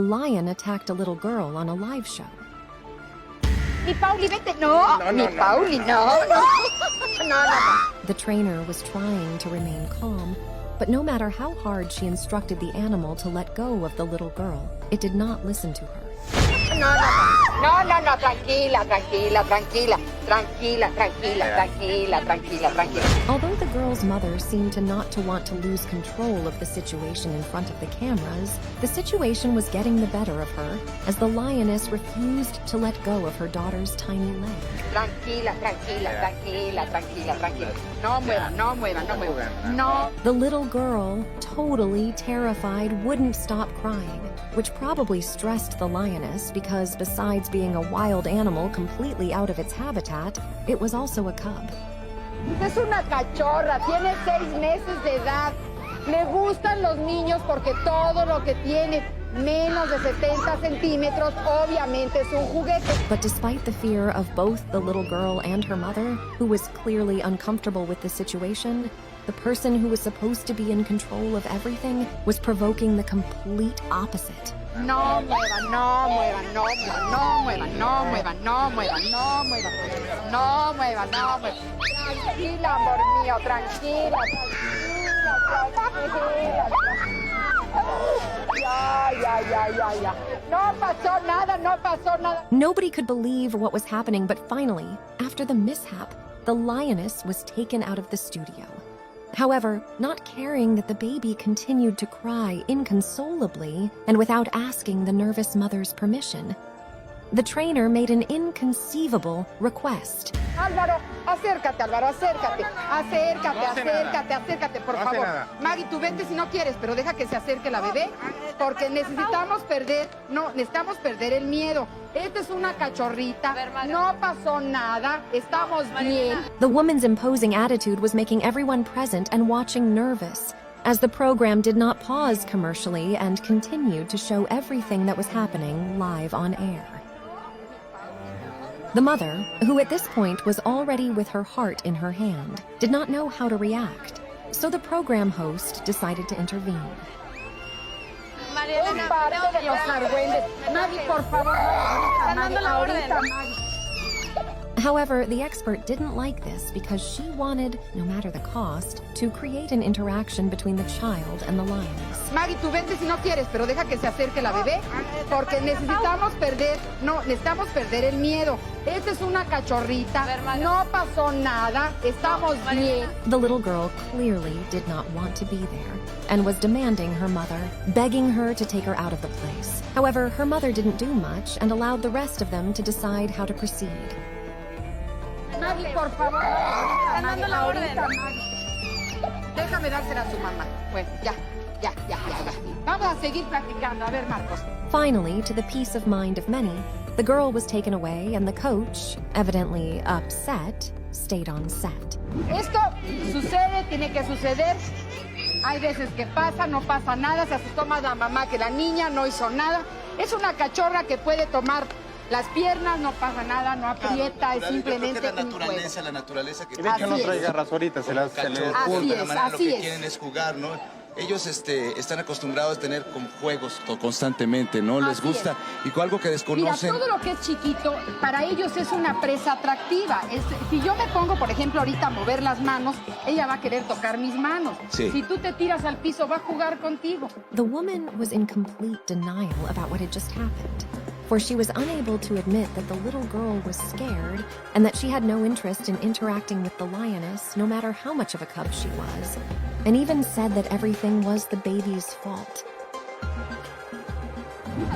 lion attacked a little girl on a live show. Mi Pauli, vete. No, mi Pauli, no. The trainer was trying to remain calm, but no matter how hard she instructed the animal to let go of the little girl, it did not listen to her. No, tranquila. Although the girl's mother seemed to not to want to lose control of the situation in front of the cameras, the situation was getting the better of her as the lioness refused to let go of her daughter's tiny leg. Tranquila. No mueva. No. The little girl, totally terrified, wouldn't stop crying, which probably stressed the lioness because besides being a wild animal completely out of its habitat, it was also a cub. Es una cachorra, tiene 6 meses de edad. Le gustan los niños porque todo lo que tiene menos de 70 centímetros obviamente es un juguete. But despite the fear of both the little girl and her mother, who was clearly uncomfortable with the situation, the person who was supposed to be in control of everything was provoking the complete opposite. No mueva. Tranquila, amor mío, tranquila. Ya. No pasó nada. Nobody could believe what was happening, but finally, after the mishap, the lioness was taken out of the studio. However, not caring that the baby continued to cry inconsolably and without asking the nervous mother's permission, the trainer made an inconceivable request. Álvaro, acércate, por favor. Maggie, tú vente si no quieres, pero deja que se acerque la bebé, porque necesitamos perder el miedo. Esta es una cachorrita, no pasó nada, estamos bien. The woman's imposing attitude was making everyone present and watching nervous, as the program did not pause commercially and continued to show everything that was happening live on air. The mother, who at this point was already with her heart in her hand, did not know how to react, so the program host decided to intervene. Es parte de los argüendes. Maggie, por favor, ahorita, Maggie. However, the expert didn't like this because she wanted, no matter the cost, to create an interaction between the child and the lioness. Maggie, tú vente si no quieres, pero deja que se acerque la bebé, porque necesitamos perder el miedo. Esta es una cachorrita, no pasó nada, estamos bien. The little girl clearly did not want to be there and was demanding her mother, begging her to take her out of the place. However, her mother didn't do much and allowed the rest of them to decide how to proceed. Maggie, por favor. Maggie, ahorita, Maggie. Déjame dársela a su mamá. Bueno, ya. Vamos a seguir practicando. A ver, Marcos. Finally, to the peace of mind of many, the girl was taken away and the coach, evidently upset, stayed on set. Esto sucede, tiene que suceder. Hay veces que pasa, no pasa nada. Se asustó más la mamá que la niña, no hizo nada. Es una cachorra que puede tomar las piernas, no pasa nada, no aprieta, es simplemente la naturaleza que... Y de hecho no trae garras ahorita, se les junta. Lo que quieren es jugar, ¿no? Ellos están acostumbrados a tener juegos constantemente, ¿no? Les gusta. Y algo que desconocen... Mira, todo lo que es chiquito, para ellos es una presa atractiva. Si yo me pongo, por ejemplo, ahorita a mover las manos, ella va a querer tocar mis manos. Sí. Si tú te tiras al piso, va a jugar contigo. The woman was in complete denial about what had just happened, for she was unable to admit that the little girl was scared and that she had no interest in interacting with the lioness, no matter how much of a cub she was, and even said that everything was the baby's fault.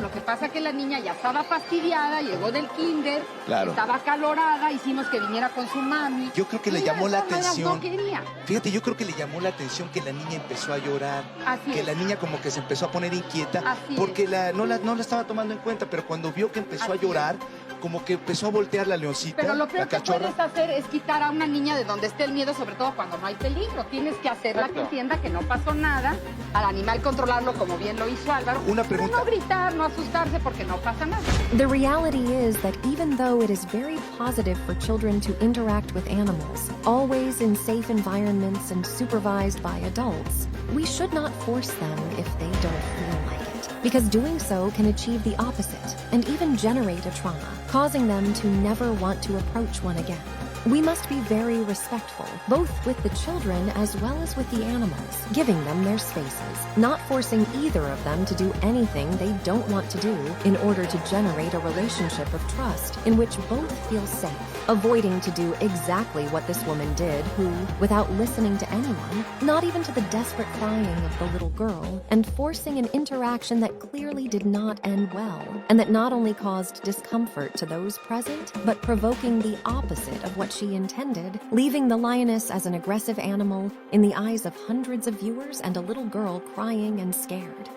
Lo que pasa es que la niña ya estaba fastidiada, llegó del kinder, Claro. estaba acalorada, hicimos que viniera con su mami. Yo creo que le Y llamó la de todas maneras atención. No quería. Fíjate, yo creo que le llamó la atención que la niña empezó a llorar, Así que es. la niña como que se empezó a poner inquieta, Así porque no la estaba tomando en cuenta, pero cuando vio que empezó a Así llorar, como que empezó a voltear la leoncita, Pero lo la peor que cachorra. puedes hacer es quitar a una niña de donde esté el miedo, sobre todo cuando no hay peligro. Tienes que hacerla que entienda que no pasó nada, al animal controlarlo como bien lo hizo Álvaro. Una pregunta. No gritar, no asustarse porque no pasa nada. The reality is that even though it is very positive for children to interact with animals, always in safe environments and supervised by adults, we should not force them if they don't feel like it. because doing so can achieve the opposite and even generate a trauma, causing them to never want to approach one again. We must be very respectful, both with the children as well as with the animals, giving them their spaces, not forcing either of them to do anything they don't want to do in order to generate a relationship of trust in which both feel safe, avoiding to do exactly what this woman did who, without listening to anyone, not even to the desperate crying of the little girl, and forcing an interaction that clearly did not end well, and that not only caused discomfort to those present, but provoking the opposite of what she intended, leaving the lioness as an aggressive animal in the eyes of hundreds of viewers and a little girl crying and scared.